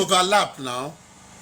overlap now.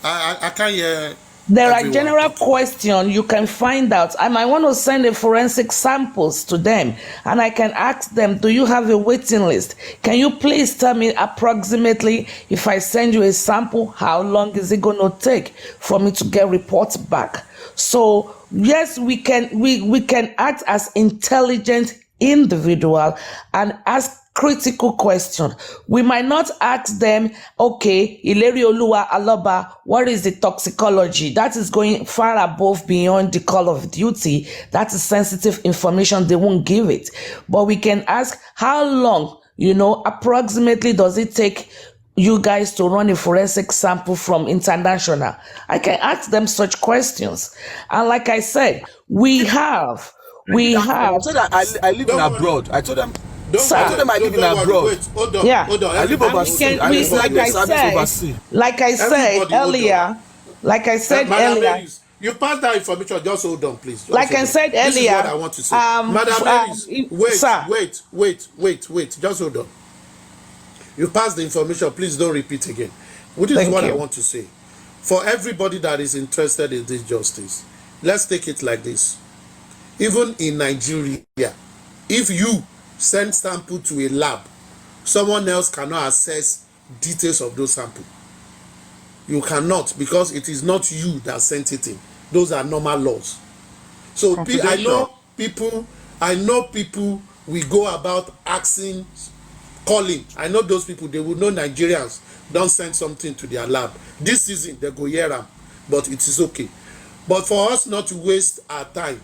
I can't hear. There are general questions you can find out. I might want to send a forensic samples to them, and I can ask them, do you have a waiting list? Can you please tell me approximately, if I send you a sample, how long is it going to take for me to get reports back? So yes, we can act as intelligent individual and ask critical question. We might not ask them, okay, Ileri Oluwa Aloba, what is the toxicology? That is going far above beyond the call of duty. That is sensitive information. They won't give it. But we can ask, how long, approximately does it take you guys to run a forensic sample from international? I can ask them such questions. And like I said, we have. I told them I live in abroad. I told them I live in abroad. Wait, hold on. I live overseas. Like I said earlier. You pass that information. Just hold on, please. Like I said earlier. This is what I want to say. Madam Mary's, wait. Just hold on. You pass the information. Please don't repeat again. Which is what I want to say. For everybody that is interested in this justice, let's take it like this. Even in Nigeria, if you send sample to a lab, someone else cannot access details of those samples. You cannot, because it is not you that sent it in. Those are normal laws. So I know people will go about asking, calling. I know those people, they will know Nigerians don't send something to their lab. This season, they go hear them, but it is okay. But for us not to waste our time,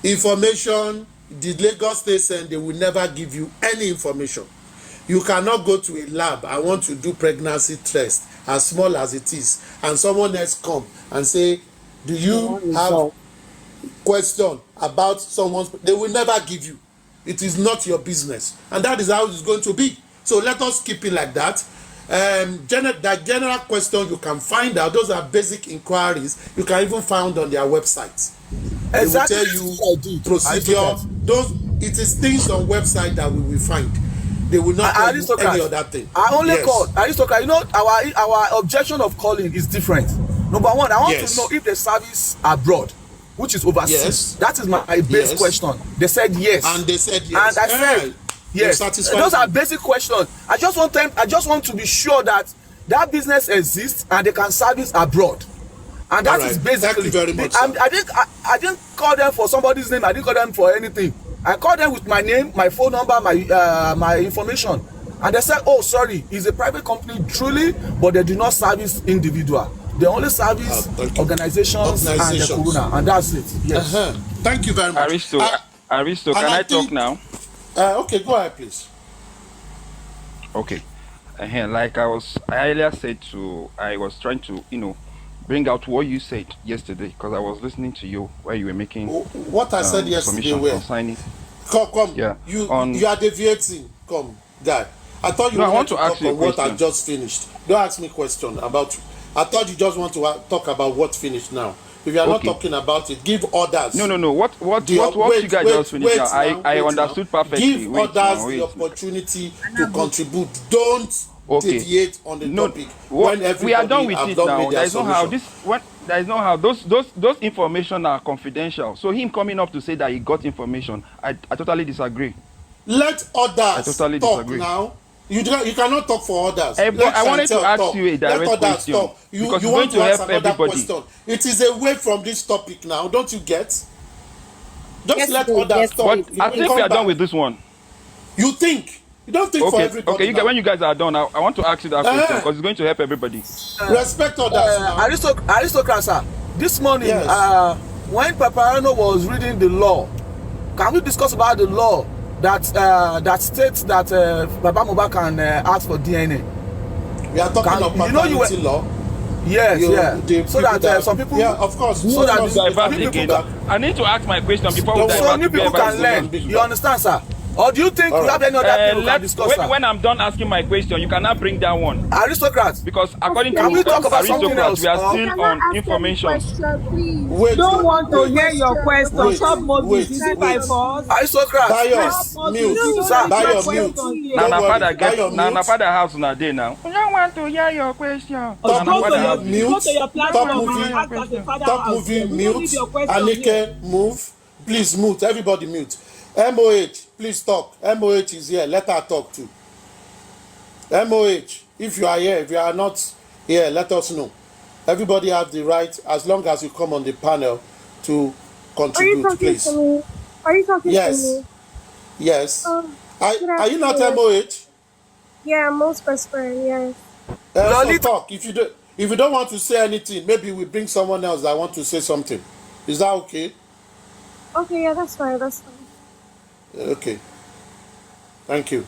information, the Lagos State Center, they will never give you any information. You cannot go to a lab, I want to do pregnancy test, as small as it is, and someone else come and say, do you have question about someone's, they will never give you. It is not your business. And that is how it's going to be. So let us keep it like that. That general question you can find out, those are basic inquiries, you can even find on their website. Exactly. They will tell you procedure. It is things on website that we will find. They will not tell you any other thing. I only call aristocrat. Our objection of calling is different. Number one, I want to know if the service abroad, which is overseas. Yes. That is my base question. They said yes. And they said yes. And I said yes. Those are basic questions. I just want to be sure that business exists and they can service abroad. And that is basically. Thank you very much, I didn't call them for somebody's name. I didn't call them for anything. I called them with my name, my phone number, my information, and they said, "Oh, sorry, it's a private company, truly, but they do not service individual. They only service organizations and the corona, and that's it." Yes. Thank you very much. Aristo, can I talk now? Okay, go ahead, please. Okay. Like I earlier said I was trying to, bring out what you said yesterday, because I was listening to you where you were making what I said yesterday. Concerning come. Yeah. You are deviating. Come, guy. I thought you wanted to talk you on what I just finished. Don't ask me a question about. I thought you just want to talk about what finished now. If you are not talking about it, give orders. No. What you guys just finished now? I understood perfectly. Give others the opportunity to contribute. Don't deviate on the topic. We are done with it now. There is no how those information are confidential. So him coming up to say that he got information, I totally disagree. Let others talk now. You cannot talk for others. I wanted to ask you a direct question. Because you want to help everybody. Question. It is away from this topic now. Don't you get? Just let others talk. But I think we are done with this one. You think? You don't think for everybody. Okay, when you guys are done, I want to ask you that question because it's going to help everybody. Respect others. Aristocrat, sir. This morning, when Paparano was reading the law, can we discuss about the law that states that Baba Mohbad can ask for DNA? We are talking of paternity law. Yes, so that some people, of course. So that I need to ask my question before we so new people can learn. You understand, sir? Or do you think you have any other thing we can discuss? When I'm done asking my question, you cannot bring that one. Aristocrats. Because according to we talk about something else? we are still on information. Wait, don't want to hear your question. Stop Mohbad. Is it by force? Aristocrats, mute. Sir, Bayo, mute. Nana father house on a day now. I don't want to hear your question. Stop moving, mute. Anike, move. Please mute. Everybody mute. MOH, please talk. MOH is here. Let her talk too. MOH, if you are here, if you are not here, let us know. Everybody has the right, as long as you come on the panel, to contribute, please. Are you talking to me? Yes. Are you not MOH? Yeah, I'm most best friend, yes. So talk. If you don't want to say anything, maybe we bring someone else that want to say something. Is that okay? Okay, yeah, that's fine. Okay. Thank you.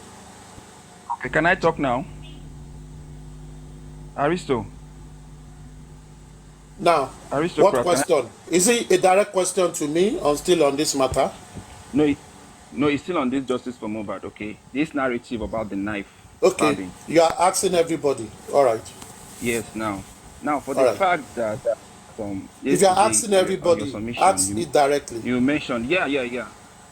Okay, can I talk now? Aristo. Now, what question? Is it a direct question to me or still on this matter? No, it's still on this justice for Mohbad, okay? This narrative about the knife. Okay, stabbing. You are asking everybody. All right. Yes, now for the fact that if you are asking everybody, ask it directly. You mentioned, yeah.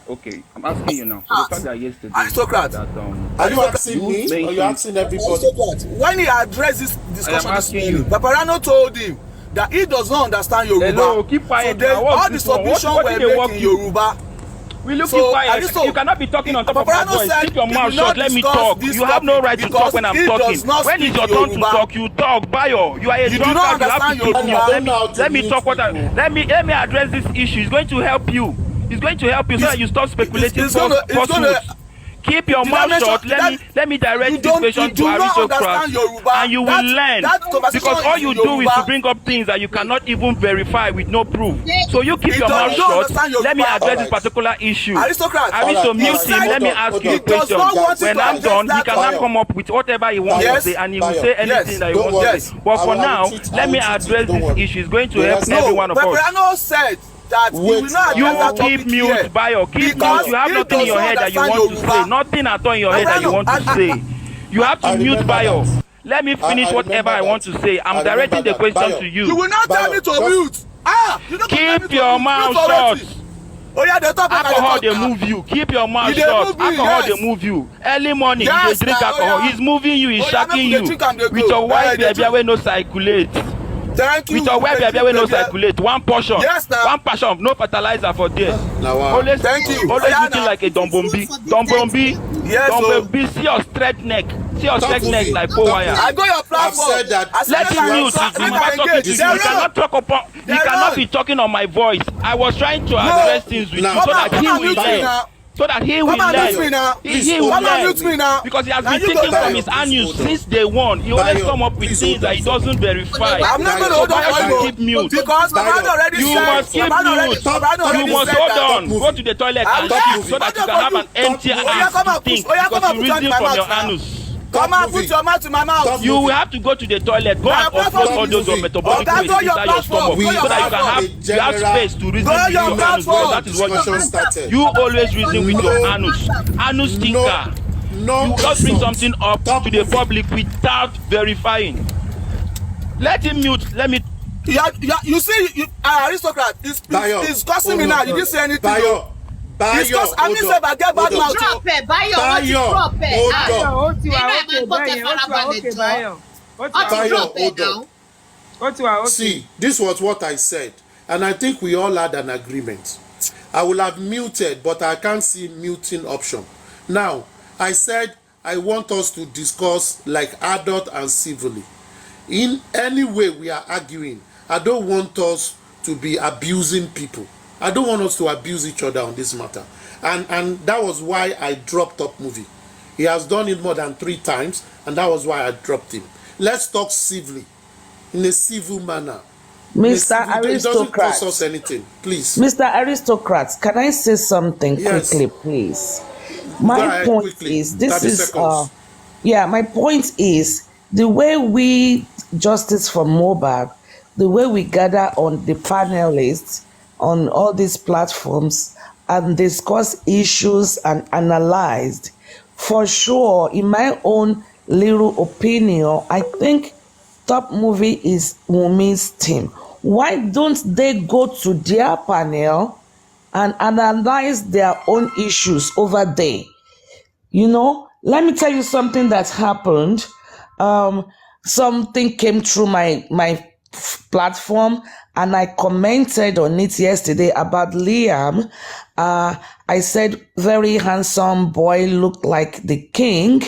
Okay, I'm asking you now. For the fact that yesterday, Aristocrat. Are you asking me or you asking everybody? When he addressed this discussion this morning, Paparano told him that he does not understand Yoruba. Hello, keep quiet. So all the submission were made in Yoruba. Will you keep quiet? You cannot be talking on top of my voice. Keep your mouth shut. Let me talk. You have no right to talk when I'm talking. When it's your turn to talk, you talk. Bayo, you are a drunkard. You have to keep mute. Let me talk. Let me address this issue. It's going to help you. It's going to help you so that you stop speculating falsehoods. Keep your mouth shut. Let me direct this question to Aristocrats, and you will learn. Because all you do is to bring up things that you cannot even verify with no proof. So you keep your mouth shut. Let me address this particular issue. Aristo, mute him. Let me ask you a question. When I'm done, he cannot come up with whatever he wants to say, and he will say anything that he wants to say. But for now, let me address this issue. It's going to help every one of us. That you keep mute, Bayo. Keep mute. You have nothing in your head that you want to say. Nothing at all in your head that you want to say. You have to mute, Bayo. Let me finish whatever I want to say. I'm directing the question to you. You will not tell me to mute. Keep your mouth shut. Oh yeah, the top alcohol they move you. Keep your mouth shut. Alcohol they move you. Early morning you drink alcohol. He's moving you. He's shocking you. With your wife, baby, we no circulate. Thank you. With your wife, baby, we no circulate. One portion. One portion. No fertilizer for there. Always, thank you. Always looking like a dumbombi. Dumbombi. Yes, dumbombi. See your straight neck. See your straight neck like pole wire. I got your platform. I've said that. Let him mute. You cannot talk upon. You cannot be talking on my voice. I was trying to address things with you so that he will learn. So that he will learn. He will learn. Because he has been taking from his annuals since day one. He always come up with things that he doesn't verify. I'm not going to hold on to keep mute. Because Mohbad already said. You must keep mute. You must hold on. Go to the toilet and shit so that you can have an empty ass to think. Because you reason from your anus. Come and put your mouth in my mouth. You will have to go to the toilet. Go and offload all those metabolic waste inside your stomach so that you have space to reason with your anus. That is what you do. You always reason with your anus. Anus thinker. You just bring something up to the public without verifying. Let him mute. Let me. You see, Aristocrat is cursing me now. You didn't say anything. Because I mean, say I get bad mouth. Drop it, Bayo. See, this was what I said, and I think we all had an agreement. I will have muted, but I can't see muting option. Now, I said I want us to discuss like adult and civilly. In any way we are arguing, I don't want us to be abusing people. I don't want us to abuse each other on this matter. And that was why I dropped Top Movie. He has done it more than 3 times, and that was why I dropped him. Let's talk civilly, in a civil manner. Mr. Aristocrat. It doesn't cost us anything, please. Mr. Aristocrat, can I say something quickly, please? My point is, my point is, the way we, Justice for Mohbad, the way we gather on the panelists, on all these platforms, and discuss issues and analyzed. For sure, in my own little opinion, I think Top Movie is Wumi's team. Why don't they go to their panel and analyze their own issues over there? You know, let me tell you something that happened. Something came through my platform, and I commented on it yesterday about Liam. I said, very handsome boy, looked like the king,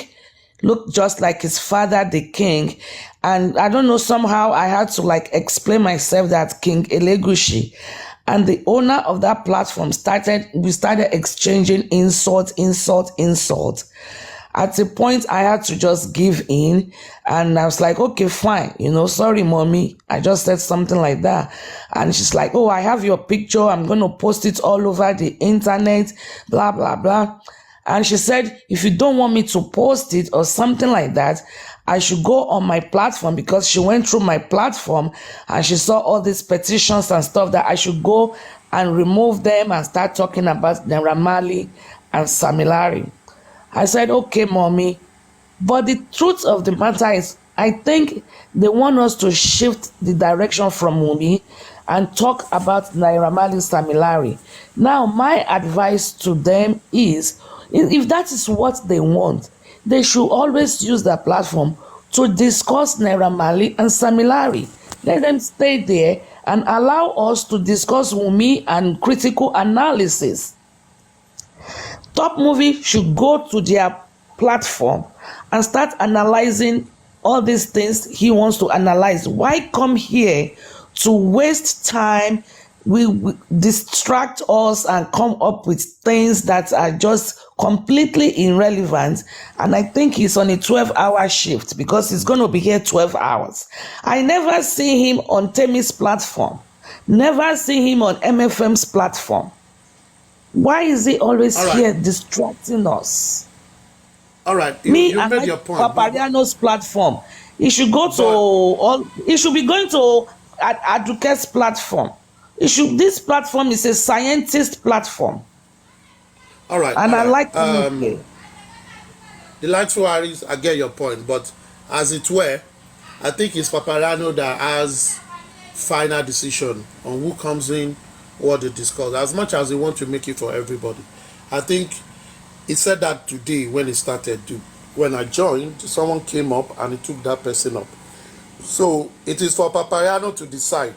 looked just like his father, the king. And I don't know, somehow I had to like explain myself that King Elegushi. And the owner of that platform we started exchanging insult. At a point, I had to just give in, and I was like, okay, fine. Sorry, mommy. I just said something like that. And she's like, oh, I have your picture. I'm going to post it all over the internet, blah, blah, blah. And she said, if you don't want me to post it or something like that, I should go on my platform, because she went through my platform and she saw all these petitions and stuff, that I should go and remove them and start talking about Naira Marley and Sam Larry. I said, okay, mommy. But the truth of the matter is, I think they want us to shift the direction from Wunmi and talk about Naira Marley and Sam Larry. Now, my advice to them is, if that is what they want, they should always use their platform to discuss Naira Marley and Sam Larry. Let them stay there and allow us to discuss Wunmi and critical analysis. Top Movie should go to their platform and start analyzing all these things he wants to analyze. Why come here to waste time? We distract us and come up with things that are just completely irrelevant. And I think he's on a 12-hour shift, because he's going to be here 12 hours. I never see him on Temi's platform. Never see him on MFM's platform. Why is he always here distracting us? All right, you made your point. Papariano's platform. He should go to he should be going to Aduke's platform. This platform is a scientist platform. All right. And I like the Lantuaris, I get your point, but as it were, I think it's Papariano that has final decision on who comes in, what they discuss, as much as they want to make it for everybody. I think he said that today when he started. When I joined, someone came up and he took that person up. So it is for Papariano to decide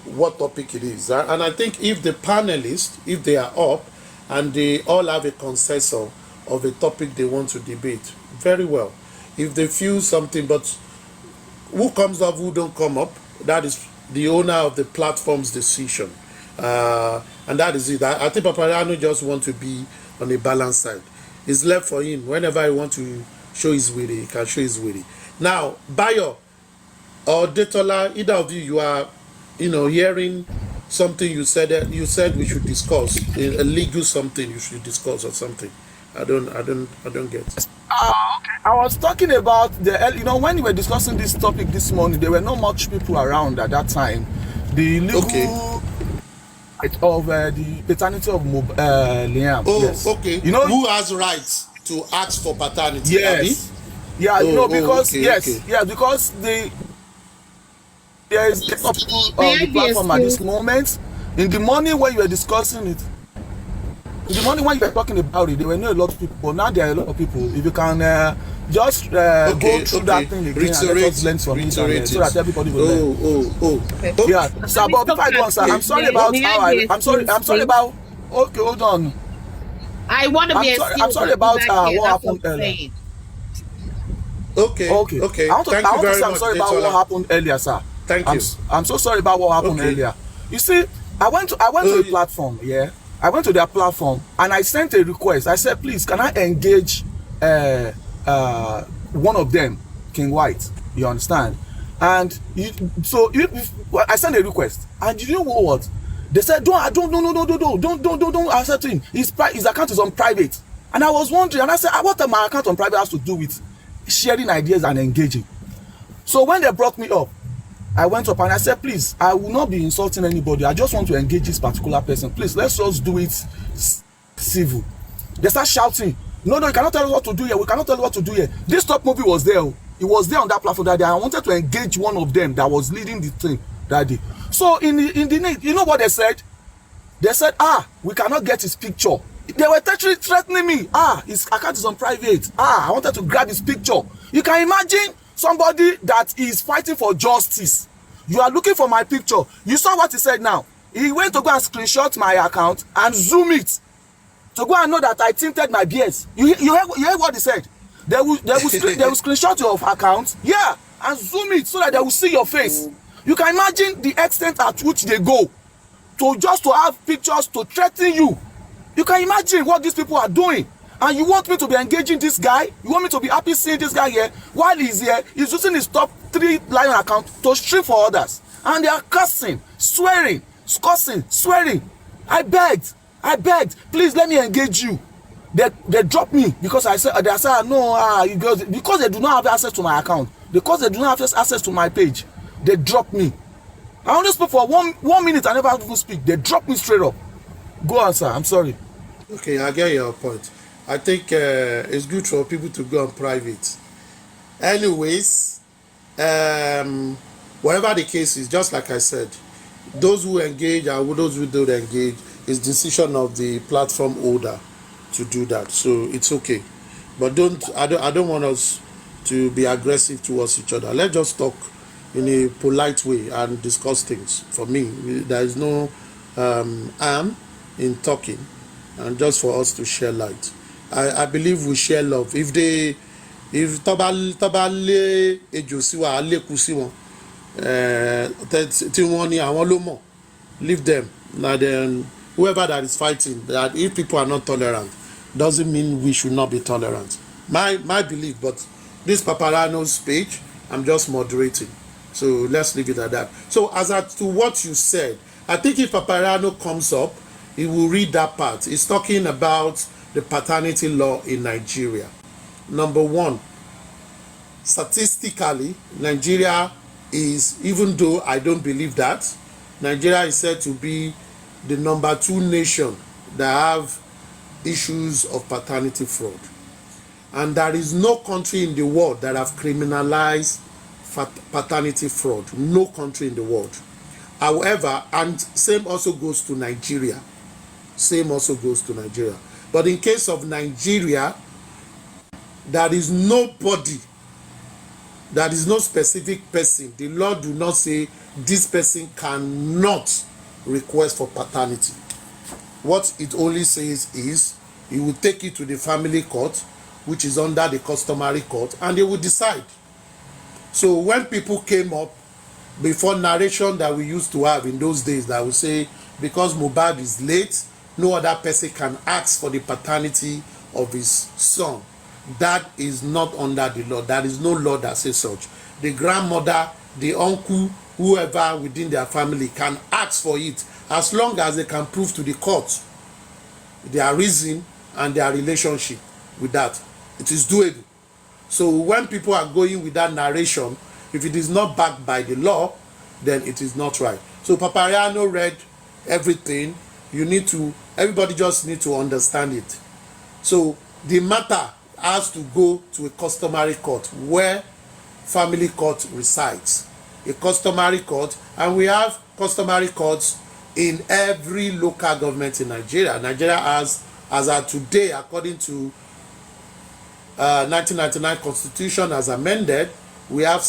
what topic it is. And I think if the panelists, if they are up and they all have a consensus of a topic they want to debate, very well. If they feel something, but who comes up, who don't come up, that is the owner of the platform's decision. And that is it. I think Papariano just wants to be on a balanced side. It's left for him. Whenever he wants to show his witty, he can show his witty. Now, Bayo or Detola, either of you are hearing something you said we should discuss, a legal something you should discuss or something. I don't get. I was talking about when you were discussing this topic this morning, there were not much people around at that time. The legal of the paternity of Liam. Oh, yes. Okay. Who has rights to ask for paternity? Yes. Yeah, because because there is people on the platform at this moment. In the morning when you were discussing it, in the morning when you were talking about it, there were not a lot of people. But now there are a lot of people. If you can just go through that thing again and let us learn from it, so that everybody will learn. Yeah. So, but before I go on, sir, I'm sorry about how I'm sorry about. Okay, hold on. I want to be. I'm sorry about what happened earlier. Okay. I want to say I'm sorry about what happened earlier, sir. Thank you. I'm so sorry about what happened earlier. You see, I went to a platform, I went to their platform and I sent a request. I said, please, can I engage one of them, King White? You understand? And I sent a request. And you know what? They said, don't accept him. His account is on private. And I was wondering, and I said, what my account on private has to do with sharing ideas and engaging? So when they brought me up, I went up and I said, please, I will not be insulting anybody. I just want to engage this particular person. Please, let's just do it civil. They start shouting, no, you cannot tell us what to do here. We cannot tell you what to do here. This top movie was there. It was there on that platform that day. I wanted to engage one of them that was leading the thing that day. So in the you know what they said? They said, we cannot get his picture. They were threatening me. His account is on private. I wanted to grab his picture. You can imagine somebody that is fighting for justice. You are looking for my picture. You saw what he said now. He went to go and screenshot my account and zoom it to go and know that I tinted my BS. You heard what he said? They will screenshot your account, and zoom it so that they will see your face. You can imagine the extent at which they go to just to have pictures to threaten you. You can imagine what these people are doing. And you want me to be engaging this guy? You want me to be happy seeing this guy here? While he's here, he's using his top 3 Lion account to stream for others. And they are cursing, swearing, cursing, swearing. I begged, please let me engage you. They dropped me because I said no, because they do not have access to my account. Because they do not have access to my page. They dropped me. I only spoke for one minute. I never even speak. They dropped me straight up. Go on, sir. I'm sorry. Okay, I get your point. I think it's good for people to go on private. Anyways, whatever the case is, just like I said, those who engage and those who don't engage is decision of the platform holder to do that. So it's okay. But I don't want us to be aggressive towards each other. Let's just talk in a polite way and discuss things. For me, there is no harm in talking, and just for us to share light. I believe we share love. If tọ́ba ejò sí wa lékú sí wọn tí wọ́n ní àwọn ló mọ̀, leave them. Now then, whoever that is fighting, that if people are not tolerant, doesn't mean we should not be tolerant. My belief, but this Paparano's page, I'm just moderating. So let's leave it at that. So as to what you said, I think if Paparano comes up, he will read that part. He's talking about the paternity law in Nigeria. Number one, statistically, Nigeria is, even though I don't believe that, Nigeria is said to be the number 2 nation that have issues of paternity fraud. And there is no country in the world that have criminalized paternity fraud. No country in the world. However, and same also goes to Nigeria. But in case of Nigeria, there is nobody, there is no specific person. The law do not say this person cannot request for paternity. What it only says is he will take it to the family court, which is under the customary court, and they will decide. So when people came up, before narration that we used to have in those days, that would say because Mohbad is late, no other person can ask for the paternity of his son. That is not under the law. There is no law that says such. The grandmother, the uncle, whoever within their family can ask for it, as long as they can prove to the court their reason and their relationship with that. It is doable. So when people are going with that narration, if it is not backed by the law, then it is not right. So Papariano read everything. Everybody just need to understand it. So the matter has to go to a customary court where family court resides. A customary court, and we have customary courts in every local government in Nigeria. Nigeria has, as of today, according to 1999 Constitution as amended, we have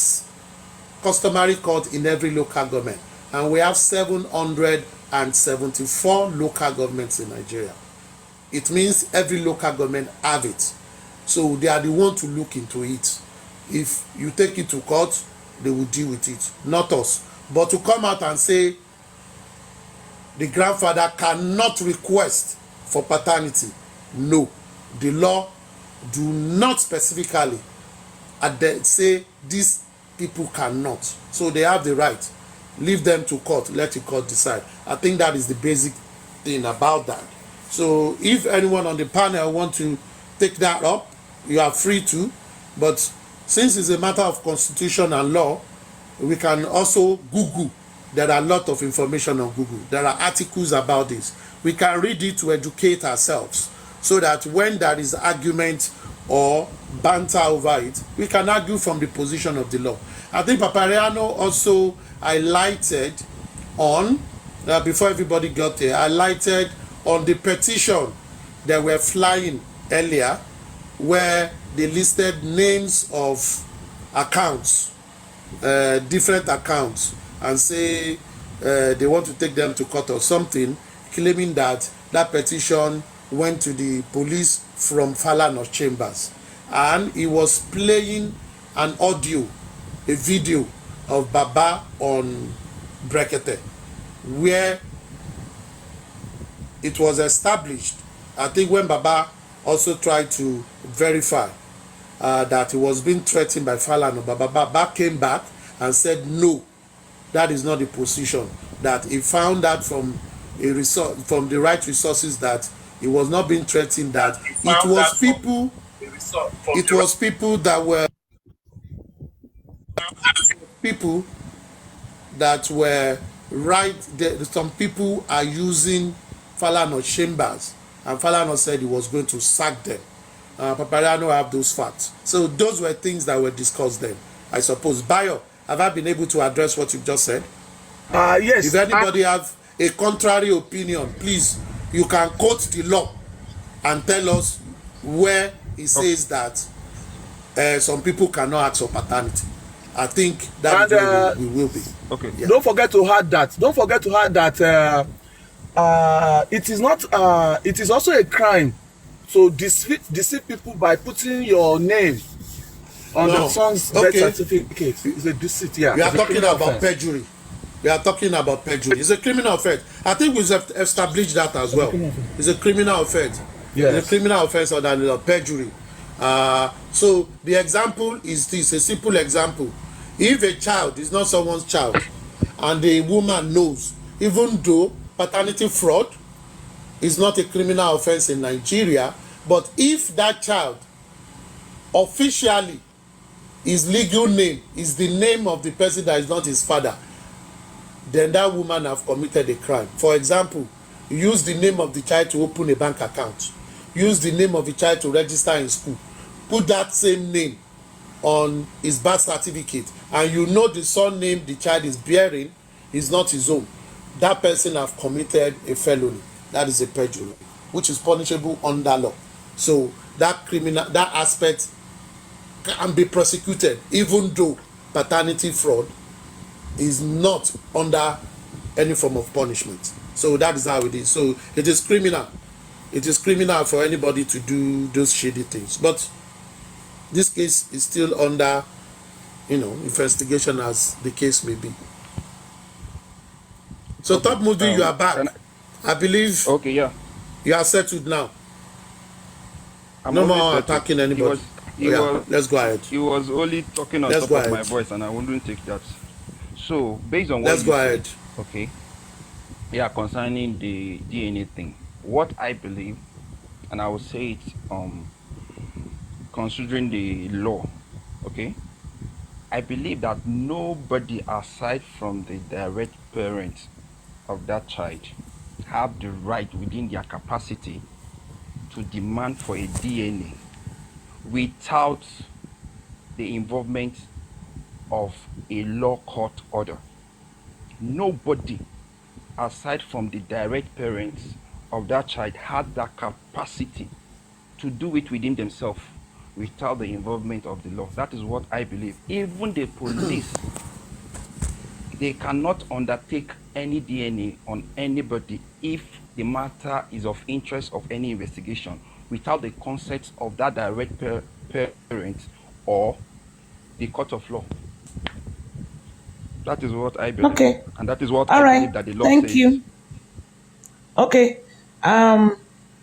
customary court in every local government, and we have 774 local governments in Nigeria. It means every local government have it. So they are the one to look into it. If you take it to court, they will deal with it, not us. But to come out and say the grandfather cannot request for paternity, no. The law do not specifically say these people cannot. So they have the right. Leave them to court. Let the court decide. I think that is the basic thing about that. So if anyone on the panel want to take that up, you are free to. But since it's a matter of constitution and law, we can also Google. There are a lot of information on Google. There are articles about this. We can read it to educate ourselves so that when there is argument or banter over it, we can argue from the position of the law. I think Papariano also highlighted on, before everybody got there, highlighted on the petition that were flying earlier where they listed names of accounts, different accounts, and say they want to take them to court or something, claiming that that petition went to the police from Falana Chambers, and he was playing an audio, a video of Baba on Brekete, where it was established, I think when Baba also tried to verify that he was being threatened by Falana, Baba came back and said no, that is not the position, that he found out from a resource, from the right resources, that he was not being threatened, that it was people, that were people that were right there. Some people are using Falana Chambers, and Falana said he was going to sack them. Papariano have those facts. So those were things that were discussed then, I suppose. Bayo, have I been able to address what you've just said? Yes. If anybody have a contrary opinion, please, you can quote the law and tell us where it says that some people cannot ask for paternity. I think that is where we will be. Okay. Yeah. Don't forget to add that. Don't forget to add that it is not. It is also a crime to deceive people by putting your name on the son's birth certificate. It's a deceit. Yeah. We are talking about perjury. We are talking about perjury. It's a criminal offense. I think we've established that as well. It's a criminal offense. Yes. It's a criminal offense under perjury. So the example is this, a simple example. If a child is not someone's child and the woman knows, even though paternity fraud is not a criminal offense in Nigeria, but if that child officially, his legal name is the name of the person that is not his father, then that woman have committed a crime. For example, use the name of the child to open a bank account, use the name of the child to register in school, put that same name on his birth certificate, and you know the surname the child is bearing is not his own, that person have committed a felony. That is a perjury, which is punishable under law. So that aspect can be prosecuted, even though paternity fraud is not under any form of punishment. So that is how it is. So it is criminal. It is criminal for anybody to do those shady things. But this case is still under, investigation, as the case may be. So Top Movie, you are back. I believe. Okay, yeah. You are settled now. No more attacking anybody. Let's go ahead. He was only talking on top of my voice, and I wouldn't take that. So based on what let's go ahead. Okay. Yeah, concerning the DNA thing, what I believe, and I will say it considering the law, okay, I believe that nobody aside from the direct parents of that child have the right within their capacity to demand for a DNA without the involvement of a law court order. Nobody aside from the direct parents of that child had that capacity to do it within themselves without the involvement of the law. That is what I believe. Even the police, they cannot undertake any DNA on anybody if the matter is of interest of any investigation without the consent of that direct parent or the court of law. That is what I believe. Okay. And that is what I believe that the law says. Thank you. Okay.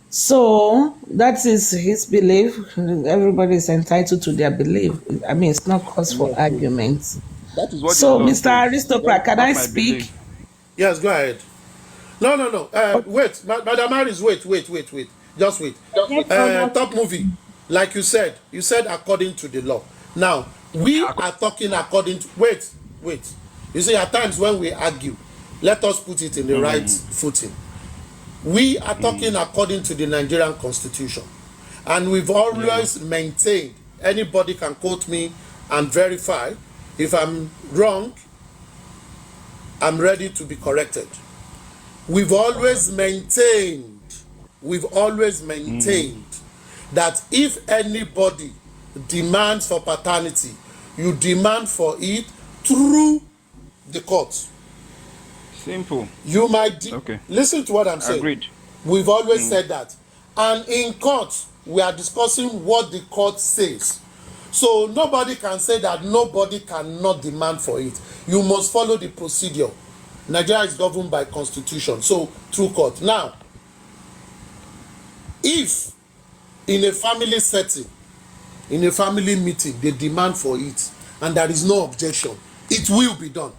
So that is his belief. Everybody is entitled to their belief. I mean, it's not cause for arguments. That is what. So, Mr. Aristocrat, can I speak? Belief. Yes, go ahead. No. Wait, Madam Harris, wait. Just wait. Top Movie, like you said according to the law. Now, we are talking according to, wait. You see, at times when we argue, let us put it in the right footing. We are talking according to the Nigerian Constitution. And we've always maintained, anybody can quote me and verify. If I'm wrong, I'm ready to be corrected. We've always maintained that if anybody demands for paternity, you demand for it through the court. Simple. You might listen to what I'm saying. Agreed. We've always said that. And in court, we are discussing what the court says. So nobody can say that nobody cannot demand for it. You must follow the procedure. Nigeria is governed by constitution, so through court. Now, if in a family setting, in a family meeting, they demand for it, and there is no objection, it will be done.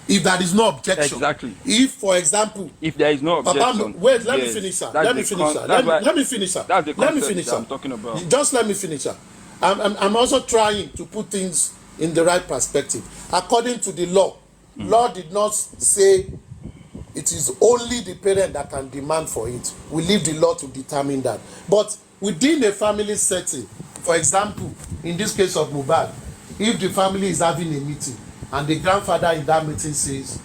If there is no objection. Exactly. If, for example, if there is no objection. Papa, wait, let me finish, sir. Let me finish, sir. Let me finish, sir. That's the concept let me finish, sir. I'm talking about. Just let me finish, sir. I'm also trying to put things in the right perspective. According to the law, law did not say it is only the parent that can demand for it. We leave the law to determine that. But within a family setting, for example, in this case of Mohbad, if the family is having a meeting and the grandfather in that meeting says,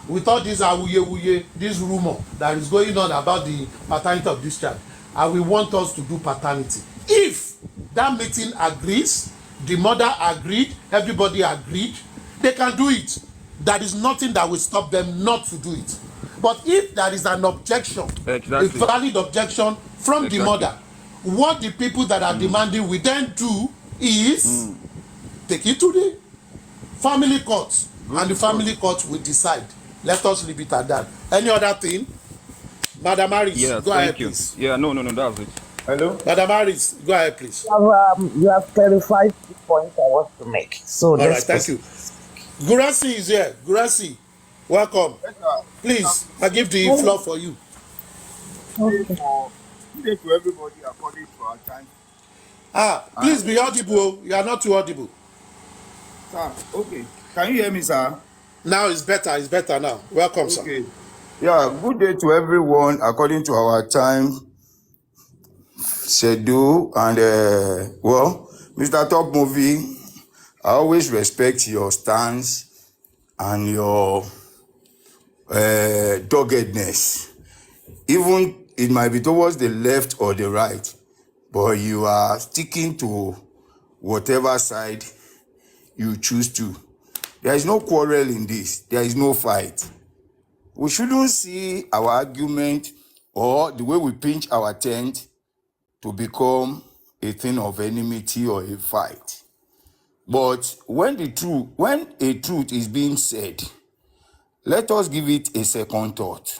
we thought this awuye, this rumor that is going on about the paternity of this child, and we want us to do paternity. If that meeting agrees, the mother agreed, everybody agreed, they can do it. There is nothing that will stop them not to do it. But if there is an objection, a valid objection from the mother, what the people that are demanding will then do is take it to the family court, and the family court will decide. Let us leave it at that. Any other thing? Madam Harris, go ahead, please. Yeah, no, that's it. Hello? Madam Harris, go ahead, please. You have clarified the point I want to make. So, all right, thank you. Gurasi is here. Gurasi, welcome. Please, I give the floor for you. Good day to everybody according to our time. Please be audible. You are not too audible. Sir, okay. Can you hear me, sir? Now it's better. It's better now. Welcome, sir. Okay. Yeah, good day to everyone according to our time schedule. And, Mr. Top Movie, I always respect your stance and your doggedness. Even it might be towards the left or the right, but you are sticking to whatever side you choose to. There is no quarrel in this. There is no fight. We shouldn't see our argument or the way we pinch our tent to become a thing of enmity or a fight. But when a truth is being said, let us give it a second thought.